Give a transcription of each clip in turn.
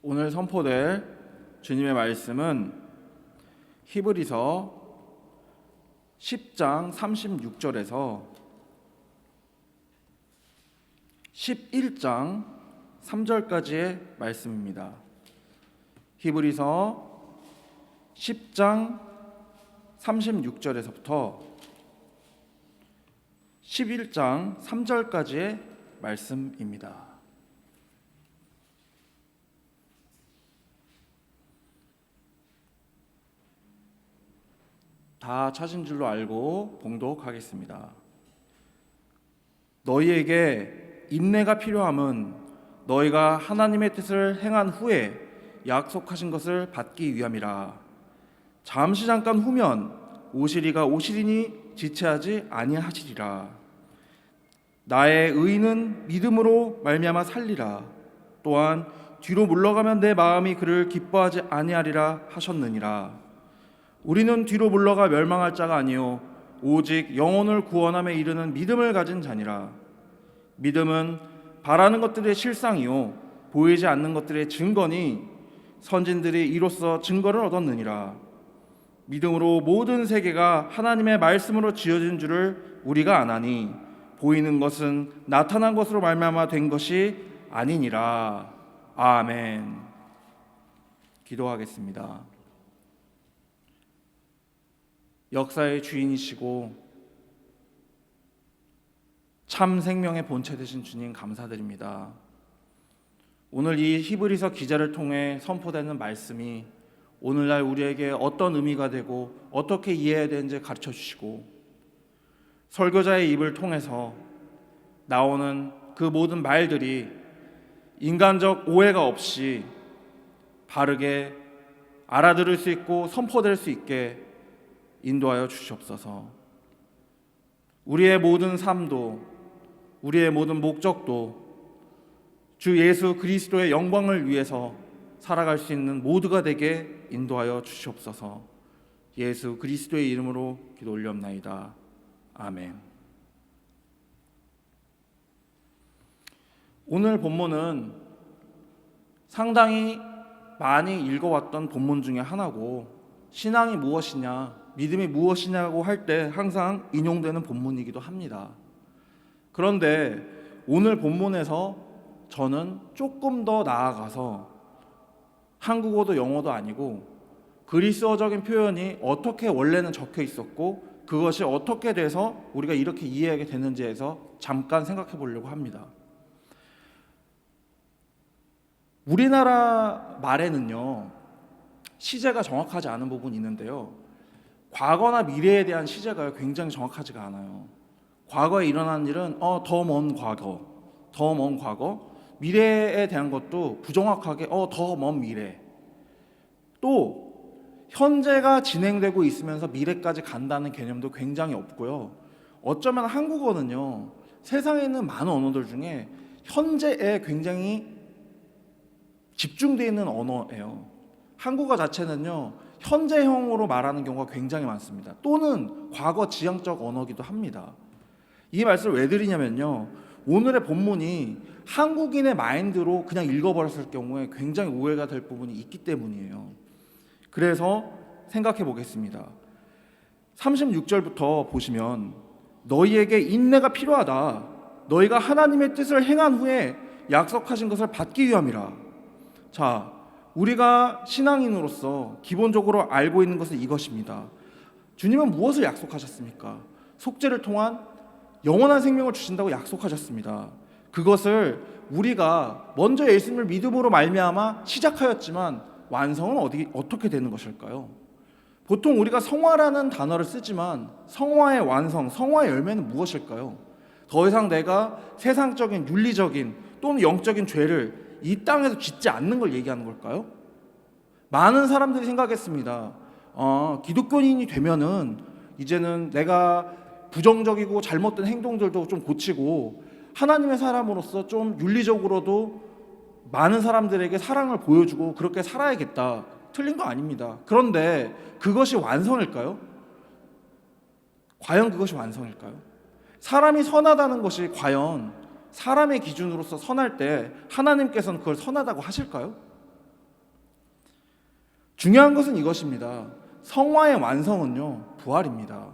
오늘 선포될 주님의 말씀은 히브리서 10장 36절에서 11장 3절까지의 말씀입니다. 히브리서 10장 36절에서부터 11장 3절까지의 말씀입니다. 다 찾은 줄로 알고 봉독하겠습니다. 너희에게 인내가 필요함은 너희가 하나님의 뜻을 행한 후에 약속하신 것을 받기 위함이라. 잠시 잠깐 후면 오시리가 오시리니 지체하지 아니하시리라. 나의 의인은 믿음으로 말미암아 살리라. 또한 뒤로 물러가면 내 마음이 그를 기뻐하지 아니하리라 하셨느니라. 우리는 뒤로 물러가 멸망할 자가 아니요 오직 영혼을 구원함에 이르는 믿음을 가진 자니라. 믿음은 바라는 것들의 실상이요 보이지 않는 것들의 증거니 선진들이 이로써 증거를 얻었느니라. 믿음으로 모든 세계가 하나님의 말씀으로 지어진 줄을 우리가 아나니 보이는 것은 나타난 것으로 말미암아 된 것이 아니니라. 아멘. 기도하겠습니다. 역사의 주인이시고 참 생명의 본체 되신 주님 감사드립니다. 오늘 이 히브리서 기자를 통해 선포되는 말씀이 오늘날 우리에게 어떤 의미가 되고 어떻게 이해해야 되는지 가르쳐 주시고 설교자의 입을 통해서 나오는 그 모든 말들이 인간적 오해가 없이 바르게 알아들을 수 있고 선포될 수 있게 인도하여 주시옵소서. 우리의 모든 삶도 우리의 모든 목적도 주 예수 그리스도의 영광을 위해서 살아갈 수 있는 모두가 되게 인도하여 주시옵소서. 예수 그리스도의 이름으로 기도 올리옵나이다. 아멘. 오늘 본문은 상당히 많이 읽어왔던 본문 중에 하나고 신앙이 무엇이냐 믿음이 무엇이냐고 할 때 항상 인용되는 본문이기도 합니다. 그런데 오늘 본문에서 저는 조금 더 나아가서 한국어도 영어도 아니고 그리스어적인 표현이 어떻게 원래는 적혀 있었고 그것이 어떻게 돼서 우리가 이렇게 이해하게 되는지에서 잠깐 생각해 보려고 합니다. 우리나라 말에는요 시제가 정확하지 않은 부분이 있는데요 과거나 미래에 대한 시제가 굉장히 정확하지가 않아요. 과거에 일어난 일은 더 먼 과거, 더 먼 과거. 미래에 대한 것도 부정확하게 더 먼 미래. 또 현재가 진행되고 있으면서 미래까지 간다는 개념도 굉장히 없고요. 어쩌면 한국어는요 세상에 있는 많은 언어들 중에 현재에 굉장히 집중되어 있는 언어예요. 한국어 자체는요 현재형으로 말하는 경우가 굉장히 많습니다. 또는 과거 지향적 언어기도 합니다. 이 말씀을 왜 드리냐면요 오늘의 본문이 한국인의 마인드로 그냥 읽어버렸을 경우에 굉장히 오해가 될 부분이 있기 때문이에요. 그래서 생각해 보겠습니다. 36절부터 보시면 너희에게 인내가 필요하다. 너희가 하나님의 뜻을 행한 후에 약속하신 것을 받기 위함이라. 자, 우리가 신앙인으로서 기본적으로 알고 있는 것은 이것입니다. 주님은 무엇을 약속하셨습니까? 속죄를 통한 영원한 생명을 주신다고 약속하셨습니다. 그것을 우리가 먼저 예수님을 믿음으로 말미암아 시작하였지만 완성은 어떻게 되는 것일까요? 보통 우리가 성화라는 단어를 쓰지만 성화의 완성, 성화의 열매는 무엇일까요? 더 이상 내가 세상적인 윤리적인 또는 영적인 죄를 이 땅에서 짓지 않는 걸 얘기하는 걸까요? 많은 사람들이 생각했습니다. 기독교인이 되면은 이제는 내가 부정적이고 잘못된 행동들도 좀 고치고 하나님의 사람으로서 좀 윤리적으로도 많은 사람들에게 사랑을 보여주고 그렇게 살아야겠다. 틀린 거 아닙니다. 그런데 그것이 완성일까요? 과연 그것이 완성일까요? 사람이 선하다는 것이 과연 사람의 기준으로서 선할 때 하나님께서는 그걸 선하다고 하실까요? 중요한 것은 이것입니다. 성화의 완성은요, 부활입니다.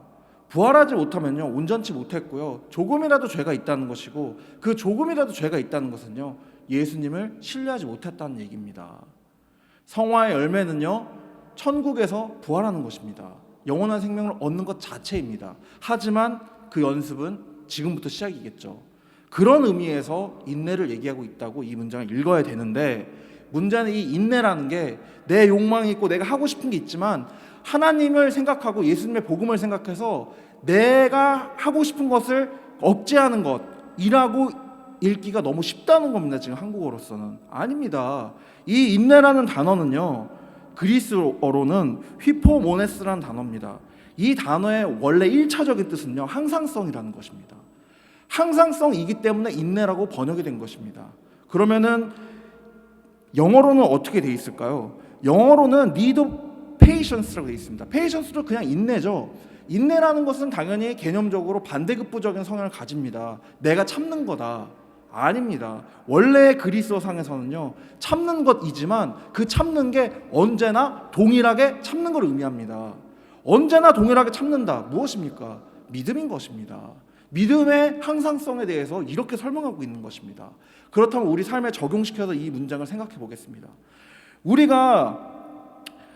부활하지 못하면요, 온전치 못했고요, 조금이라도 죄가 있다는 것이고, 그 조금이라도 죄가 있다는 것은요, 예수님을 신뢰하지 못했다는 얘기입니다. 성화의 열매는요, 천국에서 부활하는 것입니다. 영원한 생명을 얻는 것 자체입니다. 하지만 그 연습은 지금부터 시작이겠죠. 그런 의미에서 인내를 얘기하고 있다고 이 문장을 읽어야 되는데, 문제는 이 인내라는 게 내 욕망이 있고 내가 하고 싶은 게 있지만 하나님을 생각하고 예수님의 복음을 생각해서 내가 하고 싶은 것을 억제하는 것이라고 읽기가 너무 쉽다는 겁니다. 지금 한국어로서는 아닙니다. 이 인내라는 단어는요, 그리스어로는 휘포모네스라는 단어입니다. 이 단어의 원래 1차적인 뜻은요, 항상성이라는 것입니다. 항상성이기 때문에 인내라고 번역이 된 것입니다. 그러면은 영어로는 어떻게 돼 있을까요? 영어로는 need of patience라고 돼 있습니다. patience로 그냥 인내죠. 인내라는 것은 당연히 개념적으로 반대급부적인 성향을 가집니다. 내가 참는 거다. 아닙니다. 원래 그리스어상에서는요, 참는 것이지만 그 참는 게 언제나 동일하게 참는 걸 의미합니다. 언제나 동일하게 참는다. 무엇입니까? 믿음인 것입니다. 믿음의 항상성에 대해서 이렇게 설명하고 있는 것입니다. 그렇다면 우리 삶에 적용시켜서 이 문장을 생각해 보겠습니다. 우리가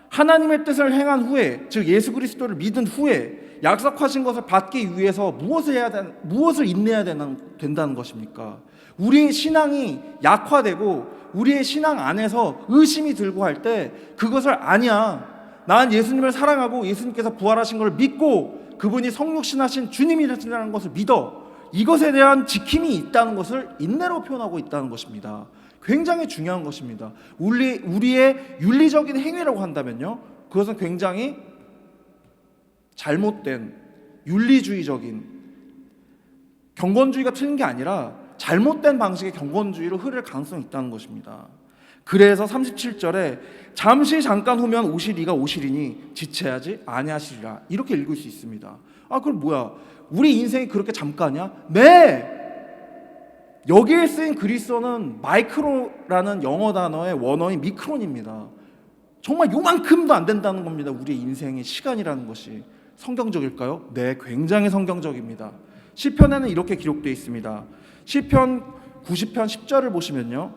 하나님의 뜻을 행한 후에, 즉 예수 그리스도를 믿은 후에 약속하신 것을 받기 위해서 무엇을 인내해야 된다는 것입니까? 우리의 신앙이 약화되고 우리의 신앙 안에서 의심이 들고 할 때 그것을 아니야, 난 예수님을 사랑하고 예수님께서 부활하신 걸 믿고 그분이 성육신하신 주님이라는 것을 믿어, 이것에 대한 지킴이 있다는 것을 인내로 표현하고 있다는 것입니다. 굉장히 중요한 것입니다. 우리의 윤리적인 행위라고 한다면요, 그것은 굉장히 잘못된 윤리주의적인 경건주의가 틀린 게 아니라 잘못된 방식의 경건주의로 흐를 가능성이 있다는 것입니다. 그래서 37절에 잠시 잠깐 후면 오시리가 오시리니 지체하지 아니하시리라, 이렇게 읽을 수 있습니다. 아, 그럼 뭐야? 우리 인생이 그렇게 잠깐이야? 네! 여기에 쓰인 그리스어는 마이크로라는 영어 단어의 원어인 미크론입니다. 정말 요만큼도 안 된다는 겁니다. 우리의 인생의 시간이라는 것이. 성경적일까요? 네, 굉장히 성경적입니다. 시편에는 이렇게 기록되어 있습니다. 시편 90편 10절을 보시면요,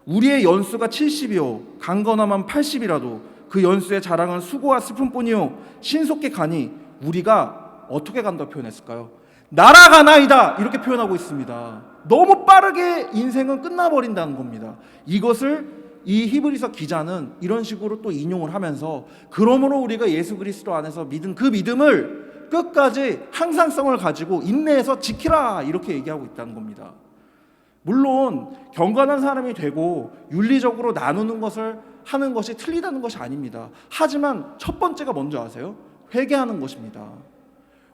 우리의 연수가 70이요 강건함은 80이라도 그 연수의 자랑은 수고와 슬픔뿐이요 신속히 가니 우리가 어떻게 간다고 표현했을까요? 날아가나이다, 이렇게 표현하고 있습니다. 너무 빠르게 인생은 끝나버린다는 겁니다. 이것을 이 히브리서 기자는 이런 식으로 또 인용을 하면서, 그러므로 우리가 예수 그리스도 안에서 믿은 그 믿음을 끝까지 항상성을 가지고 인내해서 지키라, 이렇게 얘기하고 있다는 겁니다. 물론 경건한 사람이 되고 윤리적으로 나누는 것을 하는 것이 틀리다는 것이 아닙니다. 하지만 첫 번째가 뭔지 아세요? 회개하는 것입니다.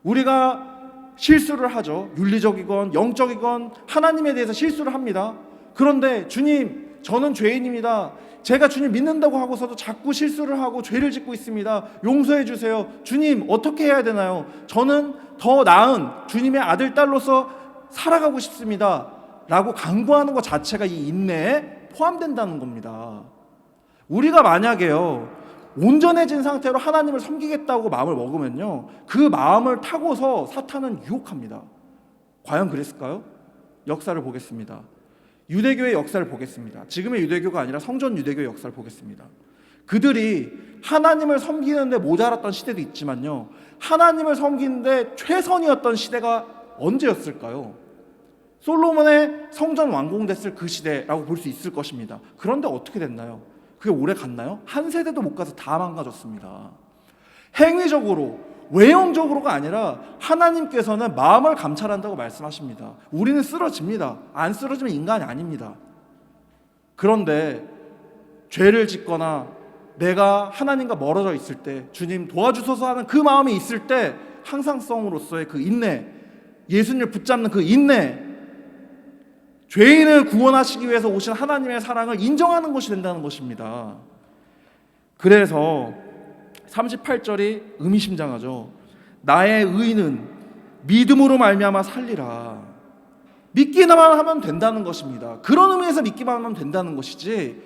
우리가 실수를 하죠. 윤리적이건 영적이건 하나님에 대해서 실수를 합니다. 그런데 주님, 저는 죄인입니다. 제가 주님 믿는다고 하고서도 자꾸 실수를 하고 죄를 짓고 있습니다. 용서해 주세요. 주님, 어떻게 해야 되나요? 저는 더 나은 주님의 아들, 딸로서 살아가고 싶습니다. 라고 간구하는 것 자체가 이 인내에 포함된다는 겁니다. 우리가 만약에요, 온전해진 상태로 하나님을 섬기겠다고 마음을 먹으면요, 그 마음을 타고서 사탄은 유혹합니다. 과연 그랬을까요? 역사를 보겠습니다. 유대교의 역사를 보겠습니다. 지금의 유대교가 아니라 성전 유대교의 역사를 보겠습니다. 그들이 하나님을 섬기는데 모자랐던 시대도 있지만요, 하나님을 섬기는데 최선이었던 시대가 언제였을까요? 솔로몬의 성전 완공됐을 그 시대라고 볼 수 있을 것입니다. 그런데 어떻게 됐나요? 그게 오래 갔나요? 한 세대도 못 가서 다 망가졌습니다. 행위적으로, 외형적으로가 아니라 하나님께서는 마음을 감찰한다고 말씀하십니다. 우리는 쓰러집니다. 안 쓰러지면 인간이 아닙니다. 그런데 죄를 짓거나 내가 하나님과 멀어져 있을 때, 주님 도와주소서 하는 그 마음이 있을 때 항상성으로서의 그 인내, 예수님을 붙잡는 그 인내, 죄인을 구원하시기 위해서 오신 하나님의 사랑을 인정하는 것이 된다는 것입니다. 그래서 38절이 의미심장하죠. 나의 의인은 믿음으로 말미암아 살리라. 믿기만 하면 된다는 것입니다. 그런 의미에서 믿기만 하면 된다는 것이지,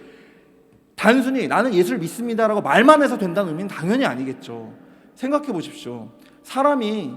단순히 나는 예수를 믿습니다라고 말만 해서 된다는 의미는 당연히 아니겠죠. 생각해 보십시오. 사람이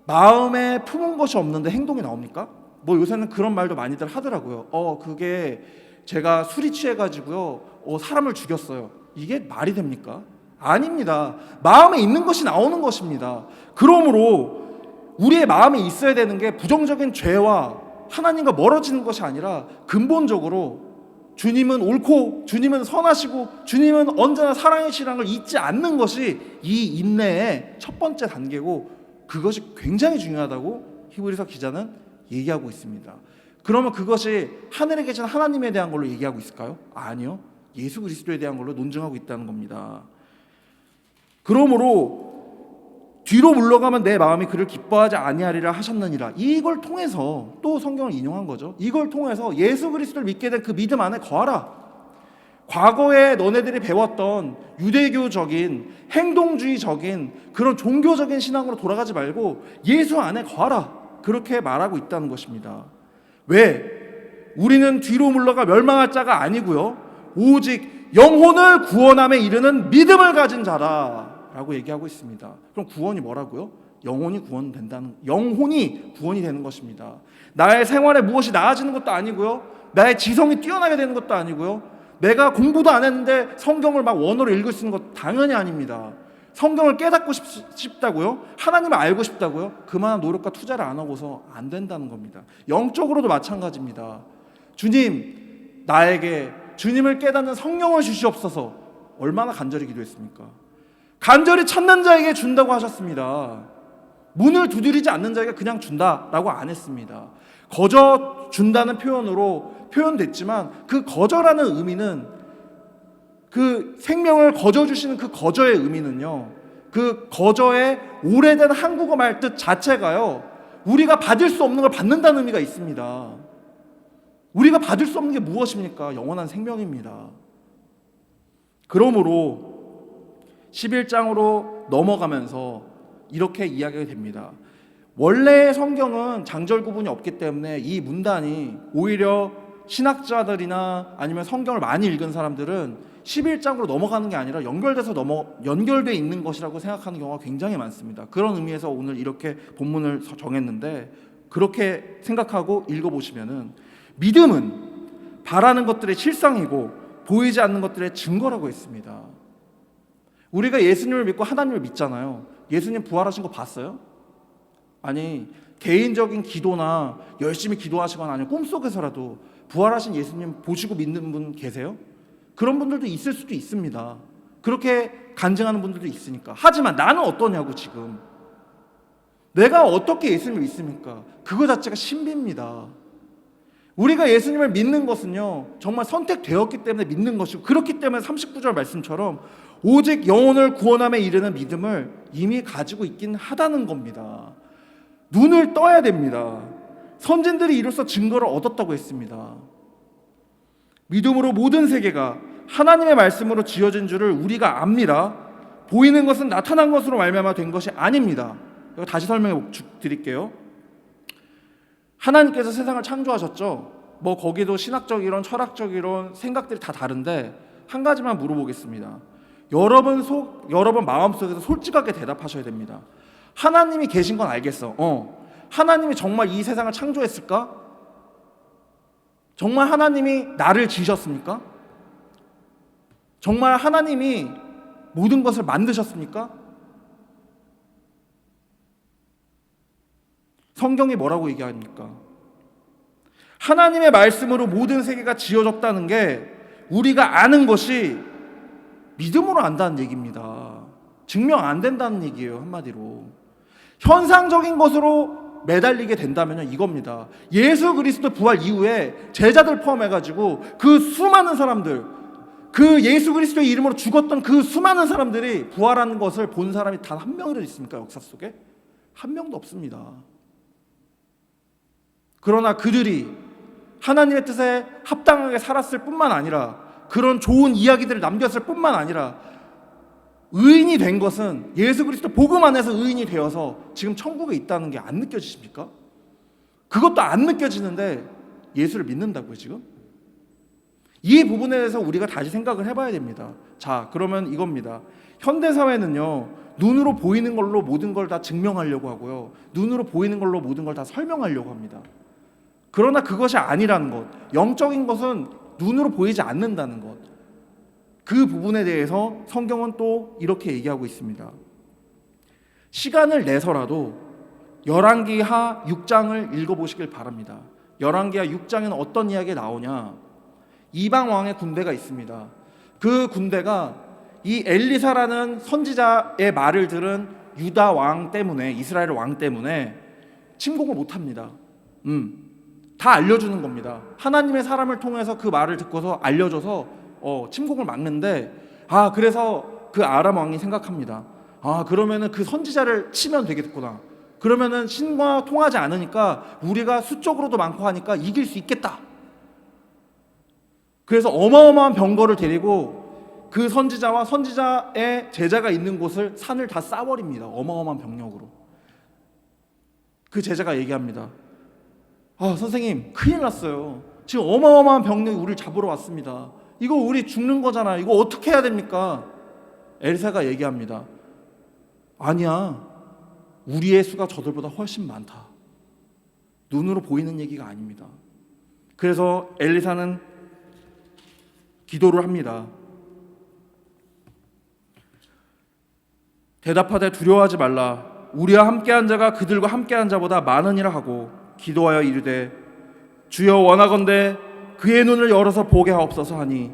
마음에 품은 것이 없는데 행동이 나옵니까? 뭐 요새는 그런 말도 많이들 하더라고요. 그게 제가 술이 취해가지고요, 사람을 죽였어요. 이게 말이 됩니까? 아닙니다. 마음에 있는 것이 나오는 것입니다. 그러므로 우리의 마음에 있어야 되는 게 부정적인 죄와 하나님과 멀어지는 것이 아니라 근본적으로 주님은 옳고 주님은 선하시고 주님은 언제나 사랑이시라는 걸 잊지 않는 것이 이 인내의 첫 번째 단계고, 그것이 굉장히 중요하다고 히브리서 기자는 얘기하고 있습니다. 그러면 그것이 하늘에 계신 하나님에 대한 걸로 얘기하고 있을까요? 아니요. 예수 그리스도에 대한 걸로 논증하고 있다는 겁니다. 그러므로 뒤로 물러가면 내 마음이 그를 기뻐하지 아니하리라 하셨느니라, 이걸 통해서 또 성경을 인용한 거죠. 이걸 통해서 예수 그리스도를 믿게 된 그 믿음 안에 거하라. 과거에 너네들이 배웠던 유대교적인 행동주의적인 그런 종교적인 신앙으로 돌아가지 말고 예수 안에 거하라, 그렇게 말하고 있다는 것입니다. 왜? 우리는 뒤로 물러가 멸망할 자가 아니고요, 오직 영혼을 구원함에 이르는 믿음을 가진 자라라고 얘기하고 있습니다. 그럼 구원이 뭐라고요? 영혼이 구원이 되는 것입니다. 나의 생활에 무엇이 나아지는 것도 아니고요, 나의 지성이 뛰어나게 되는 것도 아니고요, 내가 공부도 안 했는데 성경을 막 원어로 읽을 수 있는 것 당연히 아닙니다. 성경을 깨닫고 싶다고요? 하나님을 알고 싶다고요? 그만한 노력과 투자를 안 하고서 안 된다는 겁니다. 영적으로도 마찬가지입니다. 주님, 나에게 주님을 깨닫는 성령을 주시옵소서, 얼마나 간절히 기도했습니까? 간절히 찾는 자에게 준다고 하셨습니다. 문을 두드리지 않는 자에게 그냥 준다라고 안 했습니다. 거저 준다는 표현으로 표현됐지만 그 거저라는 의미는, 그 생명을 거저 주시는 그 거저의 의미는요, 그 거저의 오래된 한국어 말 뜻 자체가요, 우리가 받을 수 없는 걸 받는다는 의미가 있습니다. 우리가 받을 수 없는 게 무엇입니까? 영원한 생명입니다. 그러므로 11장으로 넘어가면서 이렇게 이야기가 됩니다. 원래 성경은 장절 구분이 없기 때문에 이 문단이 오히려 신학자들이나 아니면 성경을 많이 읽은 사람들은 11장으로 넘어가는 게 아니라 연결되어 있는 것이라고 생각하는 경우가 굉장히 많습니다. 그런 의미에서 오늘 이렇게 본문을 정했는데, 그렇게 생각하고 읽어보시면은 믿음은 바라는 것들의 실상이고 보이지 않는 것들의 증거라고 했습니다. 우리가 예수님을 믿고 하나님을 믿잖아요. 예수님 부활하신 거 봤어요? 아니, 개인적인 기도나 열심히 기도하시거나 아니면 꿈속에서라도 부활하신 예수님 보시고 믿는 분 계세요? 그런 분들도 있을 수도 있습니다. 그렇게 간증하는 분들도 있으니까. 하지만 나는 어떠냐고, 지금 내가 어떻게 예수님을 믿습니까? 그거 자체가 신비입니다. 우리가 예수님을 믿는 것은요, 정말 선택되었기 때문에 믿는 것이고, 그렇기 때문에 39절 말씀처럼 오직 영혼을 구원함에 이르는 믿음을 이미 가지고 있긴 하다는 겁니다. 눈을 떠야 됩니다. 선진들이 이로써 증거를 얻었다고 했습니다. 믿음으로 모든 세계가 하나님의 말씀으로 지어진 줄을 우리가 압니다. 보이는 것은 나타난 것으로 말미암아 된 것이 아닙니다. 이거 다시 설명해 드릴게요. 하나님께서 세상을 창조하셨죠. 뭐 거기도 신학적 이론, 철학적 이론, 생각들이 다 다른데 한 가지만 물어보겠습니다. 여러분 마음속에서 솔직하게 대답하셔야 됩니다. 하나님이 계신 건 알겠어. 하나님이 정말 이 세상을 창조했을까? 정말 하나님이 나를 지으셨습니까? 정말 하나님이 모든 것을 만드셨습니까? 성경이 뭐라고 얘기합니까? 하나님의 말씀으로 모든 세계가 지어졌다는 게 우리가 아는 것이 믿음으로 안다는 얘기입니다. 증명 안 된다는 얘기예요, 한마디로. 현상적인 것으로 매달리게 된다면 이겁니다. 예수 그리스도 부활 이후에 제자들 포함해가지고 그 수많은 사람들, 그 예수 그리스도의 이름으로 죽었던 그 수많은 사람들이 부활하는 것을 본 사람이 단 한 명이라도 있습니까? 역사 속에? 한 명도 없습니다. 그러나 그들이 하나님의 뜻에 합당하게 살았을 뿐만 아니라, 그런 좋은 이야기들을 남겼을 뿐만 아니라, 의인이 된 것은 예수 그리스도 복음 안에서 의인이 되어서 지금 천국에 있다는 게 안 느껴지십니까? 그것도 안 느껴지는데 예수를 믿는다고요, 지금? 이 부분에 대해서 우리가 다시 생각을 해봐야 됩니다. 자, 그러면 이겁니다. 현대사회는요, 눈으로 보이는 걸로 모든 걸 다 증명하려고 하고요, 눈으로 보이는 걸로 모든 걸 다 설명하려고 합니다. 그러나 그것이 아니라는 것, 영적인 것은 눈으로 보이지 않는다는 것, 그 부분에 대해서 성경은 또 이렇게 얘기하고 있습니다. 시간을 내서라도 열왕기하 6장을 읽어보시길 바랍니다. 열왕기하 6장에는 어떤 이야기가 나오냐, 이방 왕의 군대가 있습니다. 그 군대가 이 엘리사라는 선지자의 말을 들은 유다 왕 때문에, 이스라엘 왕 때문에 침공을 못합니다. 다 알려주는 겁니다. 하나님의 사람을 통해서 그 말을 듣고서 알려줘서 침공을 막는데, 그래서 그 아람 왕이 생각합니다. 그러면은 그 선지자를 치면 되겠구나. 그러면은 신과 통하지 않으니까 우리가 수적으로도 많고 하니까 이길 수 있겠다. 그래서 어마어마한 병거를 데리고 그 선지자와 선지자의 제자가 있는 곳을 산을 다 쌓아버립니다. 어마어마한 병력으로. 그 제자가 얘기합니다. 선생님, 큰일 났어요. 지금 어마어마한 병력이 우리를 잡으러 왔습니다. 이거 우리 죽는 거잖아. 이거 어떻게 해야 됩니까? 엘사가 얘기합니다. 아니야, 우리의 수가 저들보다 훨씬 많다. 눈으로 보이는 얘기가 아닙니다. 그래서 엘리사는 기도를 합니다. 대답하되 두려워하지 말라. 우리와 함께한 자가 그들과 함께한 자보다 많으니라 하고 기도하여 이르되 주여 원하건대 그의 눈을 열어서 보게 하옵소서 하니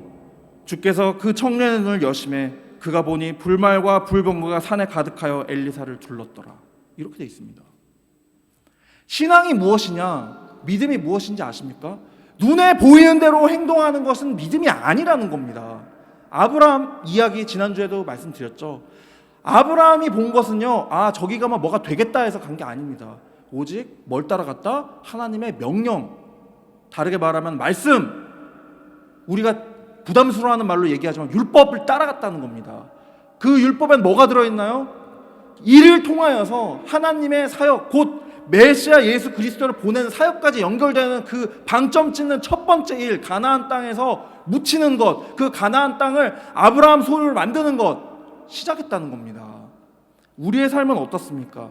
주께서 그 청년의 눈을 여심해 그가 보니 불말과 불병거가 산에 가득하여 엘리사를 둘렀더라. 이렇게 되어 있습니다. 신앙이 무엇이냐, 믿음이 무엇인지 아십니까? 눈에 보이는 대로 행동하는 것은 믿음이 아니라는 겁니다. 아브라함 이야기 지난주에도 말씀드렸죠. 아브라함이 본 것은요, 저기 가면 뭐가 되겠다 해서 간 게 아닙니다. 오직 뭘 따라갔다? 하나님의 명령, 다르게 말하면 말씀, 우리가 부담스러워하는 말로 얘기하지만 율법을 따라갔다는 겁니다. 그 율법엔 뭐가 들어있나요? 이를 통하여서 하나님의 사역, 곧 메시아 예수 그리스도를 보내는 사역까지 연결되는 그 방점 찍는 첫 번째 일, 가나안 땅에서 묻히는 것, 그 가나안 땅을 아브라함 소유를 만드는 것, 시작했다는 겁니다. 우리의 삶은 어떻습니까?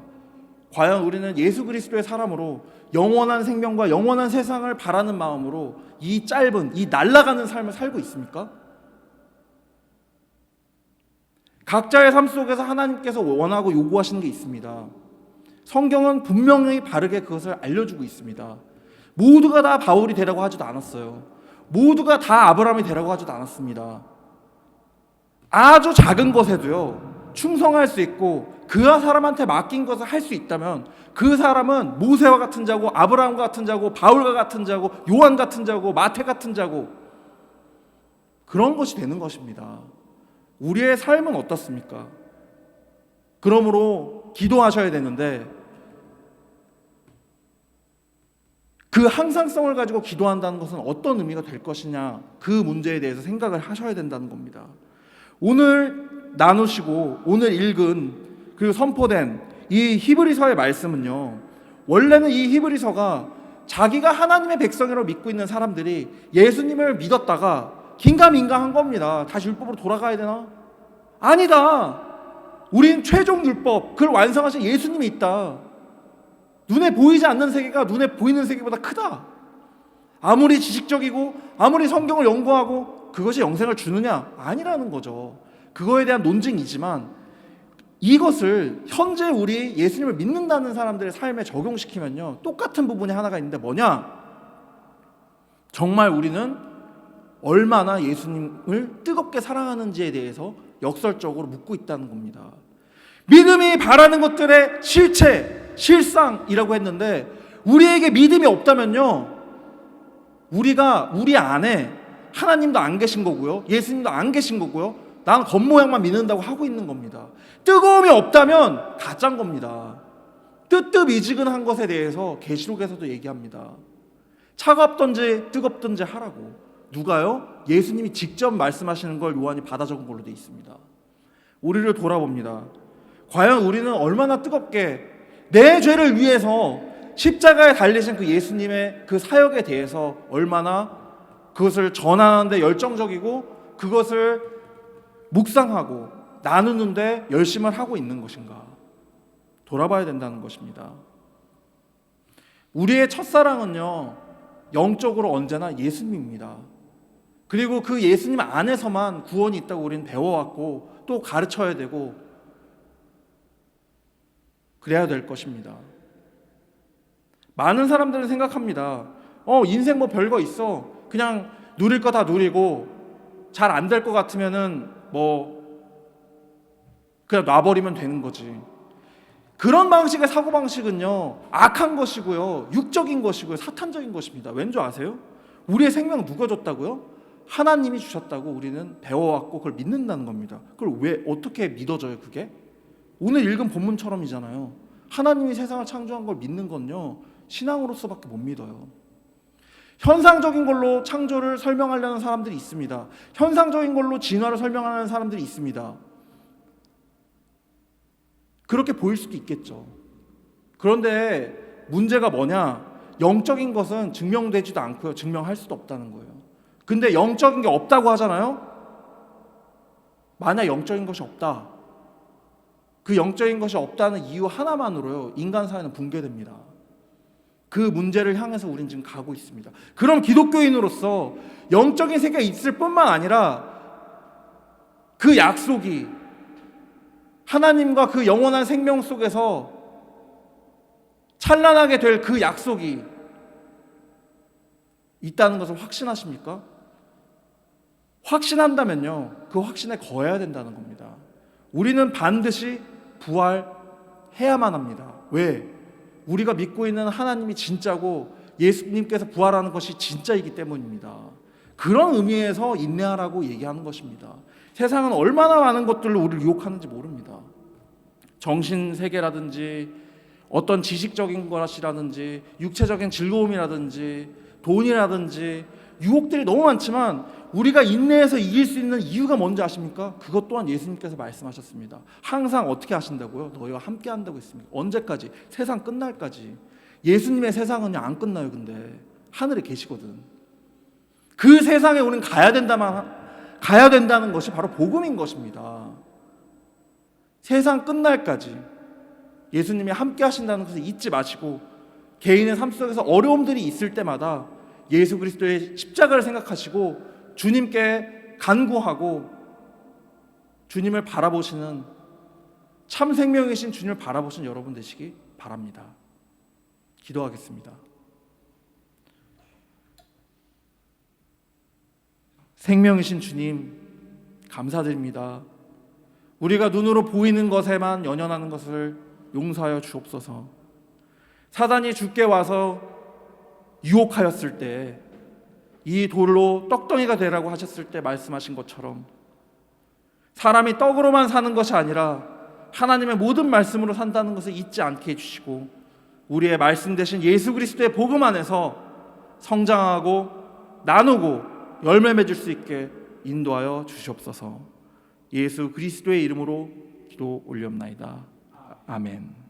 과연 우리는 예수 그리스도의 사람으로 영원한 생명과 영원한 세상을 바라는 마음으로 이 짧은, 이 날아가는 삶을 살고 있습니까? 각자의 삶 속에서 하나님께서 원하고 요구하시는 게 있습니다. 성경은 분명히 바르게 그것을 알려주고 있습니다. 모두가 다 바울이 되라고 하지도 않았어요. 모두가 다 아브라함이 되라고 하지도 않았습니다. 아주 작은 것에도요, 충성할 수 있고 그가 사람한테 맡긴 것을 할 수 있다면 그 사람은 모세와 같은 자고 아브라함과 같은 자고 바울과 같은 자고 요한 같은 자고 마태 같은 자고 그런 것이 되는 것입니다. 우리의 삶은 어떻습니까? 그러므로 기도하셔야 되는데 그 항상성을 가지고 기도한다는 것은 어떤 의미가 될 것이냐, 그 문제에 대해서 생각을 하셔야 된다는 겁니다. 오늘 나누시고 오늘 읽은 그리고 선포된 이 히브리서의 말씀은요, 원래는 이 히브리서가 자기가 하나님의 백성이라고 믿고 있는 사람들이 예수님을 믿었다가 긴가민가한 겁니다. 다시 율법으로 돌아가야 되나? 아니다. 우린 최종 율법, 그걸 완성하신 예수님이 있다. 눈에 보이지 않는 세계가 눈에 보이는 세계보다 크다. 아무리 지식적이고 아무리 성경을 연구하고 그것이 영생을 주느냐? 아니라는 거죠. 그거에 대한 논증이지만 이것을 현재 우리 예수님을 믿는다는 사람들의 삶에 적용시키면요, 똑같은 부분이 하나가 있는데 뭐냐? 정말 우리는 얼마나 예수님을 뜨겁게 사랑하는지에 대해서 역설적으로 묻고 있다는 겁니다. 믿음이 바라는 것들의 실체, 실상이라고 했는데 우리에게 믿음이 없다면요, 우리가 우리 안에 하나님도 안 계신 거고요, 예수님도 안 계신 거고요, 난 겉모양만 믿는다고 하고 있는 겁니다. 뜨거움이 없다면 가짜인 겁니다. 뜨뜻미지근한 것에 대해서 계시록에서도 얘기합니다. 차갑든지 뜨겁든지 하라고. 누가요? 예수님이 직접 말씀하시는 걸 요한이 받아 적은 걸로 되어 있습니다. 우리를 돌아봅니다. 과연 우리는 얼마나 뜨겁게 내 죄를 위해서 십자가에 달리신 그 예수님의 그 사역에 대해서 얼마나 그것을 전하는데 열정적이고 그것을 묵상하고 나누는데 열심을 하고 있는 것인가? 돌아봐야 된다는 것입니다. 우리의 첫사랑은요, 영적으로 언제나 예수님입니다. 그리고 그 예수님 안에서만 구원이 있다고 우리는 배워왔고 또 가르쳐야 되고 그래야 될 것입니다. 많은 사람들은 생각합니다. 인생 뭐 별거 있어. 그냥 누릴 거 다 누리고 잘 안 될 것 같으면은 뭐 그냥 놔버리면 되는 거지. 그런 방식의 사고방식은요, 악한 것이고요, 육적인 것이고요, 사탄적인 것입니다. 왠지 아세요? 우리의 생명 누가 줬다고요? 하나님이 주셨다고 우리는 배워왔고 그걸 믿는다는 겁니다. 그걸 왜 어떻게 믿어져요 그게? 오늘 읽은 본문처럼이잖아요. 하나님이 세상을 창조한 걸 믿는 건요, 신앙으로서밖에 못 믿어요. 현상적인 걸로 창조를 설명하려는 사람들이 있습니다. 현상적인 걸로 진화를 설명하는 사람들이 있습니다. 그렇게 보일 수도 있겠죠. 그런데 문제가 뭐냐? 영적인 것은 증명되지도 않고요, 증명할 수도 없다는 거예요. 근데 영적인 게 없다고 하잖아요. 만약 영적인 것이 없다, 그 영적인 것이 없다는 이유 하나만으로요, 인간 사회는 붕괴됩니다. 그 문제를 향해서 우리는 지금 가고 있습니다. 그럼 기독교인으로서 영적인 세계가 있을 뿐만 아니라 그 약속이 하나님과 그 영원한 생명 속에서 찬란하게 될 그 약속이 있다는 것을 확신하십니까? 확신한다면요, 그 확신에 거해야 된다는 겁니다. 우리는 반드시 부활해야만 합니다. 왜? 우리가 믿고 있는 하나님이 진짜고 예수님께서 부활하는 것이 진짜이기 때문입니다. 그런 의미에서 인내하라고 얘기하는 것입니다. 세상은 얼마나 많은 것들로 우리를 유혹하는지 모릅니다. 정신세계라든지 어떤 지식적인 것이라든지 육체적인 즐거움이라든지 돈이라든지 유혹들이 너무 많지만 우리가 인내해서 이길 수 있는 이유가 뭔지 아십니까? 그것 또한 예수님께서 말씀하셨습니다. 항상 어떻게 하신다고요? 너희와 함께 한다고 했습니다. 언제까지? 세상 끝날까지. 예수님의 세상은요, 안 끝나요. 근데 하늘에 계시거든. 그 세상에 우리는 가야 된다는 것이 바로 복음인 것입니다. 세상 끝날까지 예수님이 함께 하신다는 것을 잊지 마시고 개인의 삶 속에서 어려움들이 있을 때마다 예수 그리스도의 십자가를 생각하시고 주님께 간구하고 주님을 바라보시는, 참 생명이신 주님을 바라보시는 여러분 되시기 바랍니다. 기도하겠습니다. 생명이신 주님, 감사드립니다. 우리가 눈으로 보이는 것에만 연연하는 것을 용서하여 주옵소서. 사단이 주께 와서 유혹하였을 때, 이 돌로 떡덩이가 되라고 하셨을 때 말씀하신 것처럼 사람이 떡으로만 사는 것이 아니라 하나님의 모든 말씀으로 산다는 것을 잊지 않게 해주시고 우리의 말씀 되신 예수 그리스도의 복음 안에서 성장하고 나누고 열매 맺을 수 있게 인도하여 주시옵소서. 예수 그리스도의 이름으로 기도 올리옵나이다. 아멘.